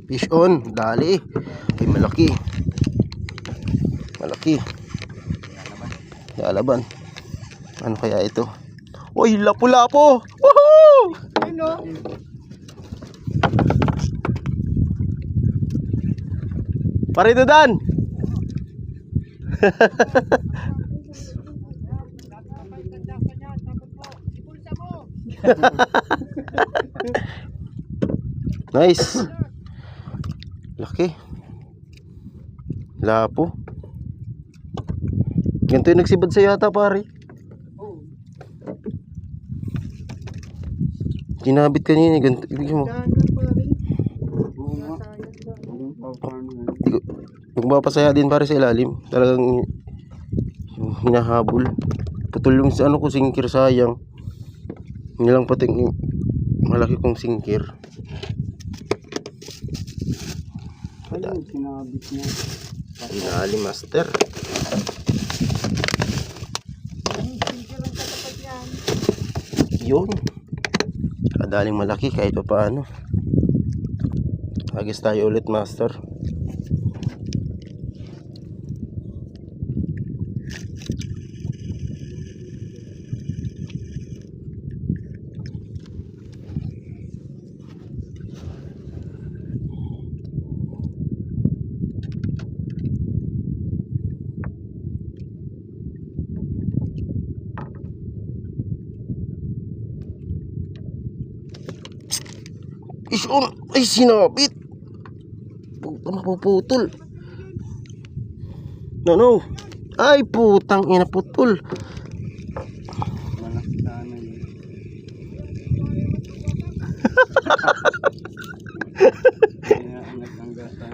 Fish on, dali. Ay, malaki. Malaki. Lalaban. Ano kaya ito? Uy, lapu-lapo! Woohoo! Ano? Parito Dan! Nice. Laki. Lapo. Ganito yung nagsibad sa yata pare. Kinabit kanina ganito. Ibigay mo. Magpapasaya din pare sa ilalim. Talagang hinahabol. Putol yung ano ko singkir, sayang. Nilang pating malaki kong singkir. Ano sinabit niya? Ilalim master. Yun. Kadaling malaki kahit pa paano. Agis tayo ulit master. Fish on! Ay, sinabit! Puta, mapuputol. No. Ay, putang ina, putol. Malaki sana yun. Kaya ang nagtanggasan.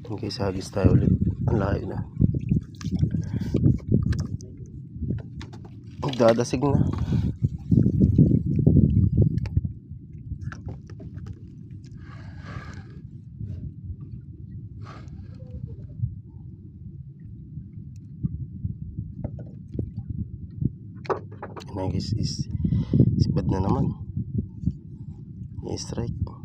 Okay, sagis tayo ulit. Ang layo na. Dadasig na. Guys, is sibad na naman. I-strike.